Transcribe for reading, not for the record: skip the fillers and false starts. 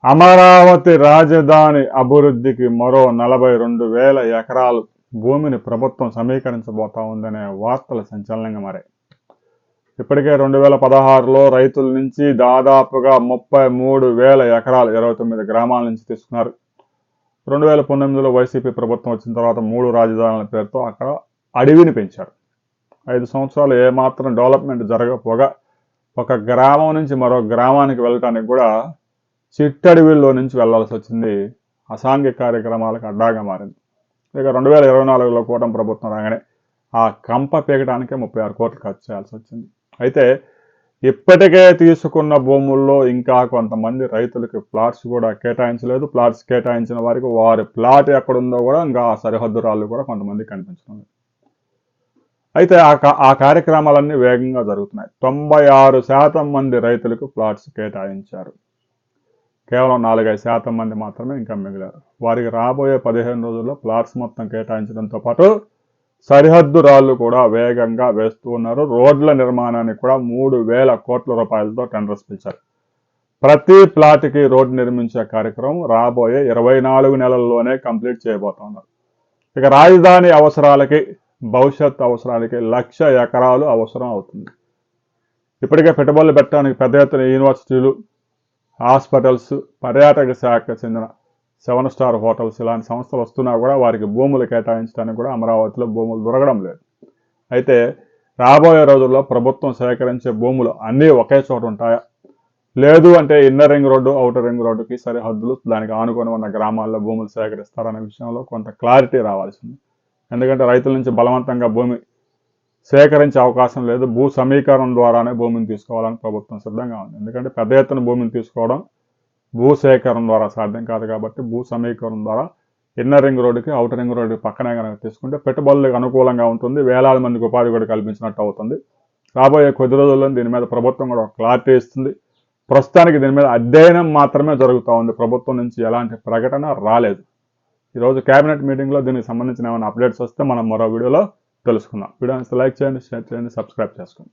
అమరావతి రాజధాని అభివృద్ధికి మరో 42,000 ఎకరాలు భూమిని ప్రభుత్వం సమీకరించబోతా ఉందనే వార్తలు సంచలనంగా మారాయి. ఇప్పటికే 2016లో రైతుల నుంచి దాదాపుగా 33,000 ఎకరాలు 29 గ్రామాల నుంచి తీసుకున్నారు. 2019లో వైసీపీ ప్రభుత్వం వచ్చిన తర్వాత 3 రాజధానుల పేరుతో అక్కడ అడవిని పెంచారు. 5 సంవత్సరాలు ఏమాత్రం డెవలప్మెంట్ జరగకపోగా ఒక గ్రామం నుంచి మరో గ్రామానికి వెళ్ళటానికి కూడా చిట్టడవిలో నుంచి వెళ్లాల్సి వచ్చింది. అసాంఘిక కార్యక్రమాలకు అడ్డాగా మారింది. ఇక 2024లో కూటమి ప్రభుత్వం రాగానే ఆ కంప పీకడానికే 36 కోట్లు ఖర్చు చేయాల్సి వచ్చింది. అయితే ఇప్పటికే తీసుకున్న భూముల్లో ఇంకా కొంతమంది రైతులకి ప్లాట్స్ కూడా కేటాయించలేదు. ప్లాట్స్ కేటాయించిన వారికి వారి ప్లాట్ ఎక్కడుందో కూడా ఇంకా ఆ సరిహద్దు రాళ్ళు కూడా కొంతమంది కనిపించడం లేదు. అయితే ఆ కార్యక్రమాలన్నీ వేగంగా జరుగుతున్నాయి. 96% మంది రైతులకు ప్లాట్స్ కేటాయించారు. కేవలం 4-5% మంది మాత్రమే ఇంకా మిగిలారు. వారికి రాబోయే 15 రోజుల్లో ప్లాట్స్ మొత్తం కేటాయించడంతో పాటు సరిహద్దు రాళ్లు కూడా వేగంగా వేస్తూ ఉన్నారు. రోడ్ల నిర్మాణానికి కూడా 3,000 కోట్ల రూపాయలతో టెండర్స్ పిలిచారు. ప్రతి ప్లాట్కి రోడ్డు నిర్మించే కార్యక్రమం రాబోయే 24 నెలల్లోనే కంప్లీట్ చేయబోతున్నారు. ఇక రాజధాని అవసరాలకి భవిష్యత్ అవసరాలకి 1,00,000 ఎకరాలు అవసరం అవుతుంది. ఇప్పటికే పెట్టుబడులు పెట్టడానికి పెద్ద ఎత్తున యూనివర్సిటీలు, హాస్పిటల్స్, పర్యాటక శాఖకు చెందిన 7 స్టార్ హోటల్స్ ఇలాంటి సంస్థలు వస్తున్నా కూడా వారికి భూములు కేటాయించడానికి కూడా అమరావతిలో భూములు దొరకడం లేదు. అయితే రాబోయే రోజుల్లో ప్రభుత్వం సేకరించే భూములు అన్నీ ఒకే చోట ఉంటాయా, లేదు అంటే inner ring road, outer ring రోడ్డుకి సరిహద్దులు, దానికి ఆనుకొని ఉన్న గ్రామాల్లో భూములు సేకరిస్తారనే విషయంలో కొంత క్లారిటీ రావాల్సింది. ఎందుకంటే రైతుల నుంచి బలవంతంగా భూమి సేకరించే అవకాశం లేదు. భూ సమీకరణ ద్వారానే భూమిని తీసుకోవాలని ప్రభుత్వం సిద్ధంగా ఉంది. ఎందుకంటే పెద్ద ఎత్తున భూమిని తీసుకోవడం భూ సేకరణ ద్వారా సాధ్యం కాదు కాబట్టి భూ సమీకరణ ద్వారా ఇన్నర్ రింగ్ రోడ్డుకి, అవుటర్ రింగ్ రోడ్డుకి పక్కనే కనుక తీసుకుంటే పెట్టుబడులకు అనుకూలంగా ఉంటుంది. వేలాది మందికి ఉపాధి కూడా కల్పించినట్టు అవుతుంది. రాబోయే కొద్ది రోజుల్లో దీని మీద ప్రభుత్వం కూడా ఒక క్లారిటీ ఇస్తుంది. ప్రస్తుతానికి దీని మీద అధ్యయనం మాత్రమే జరుగుతూ ఉంది. ప్రభుత్వం నుంచి ఎలాంటి ప్రకటన రాలేదు. ఈరోజు కేబినెట్ మీటింగ్లో దీనికి సంబంధించిన ఏమైనా అప్డేట్స్ వస్తే మనం మరో వీడియోలో తెలుసుకుందాం. వీడియోని లైక్ చేయండి, షేర్ చేయండి, సబ్స్క్రైబ్ చేసుకోండి.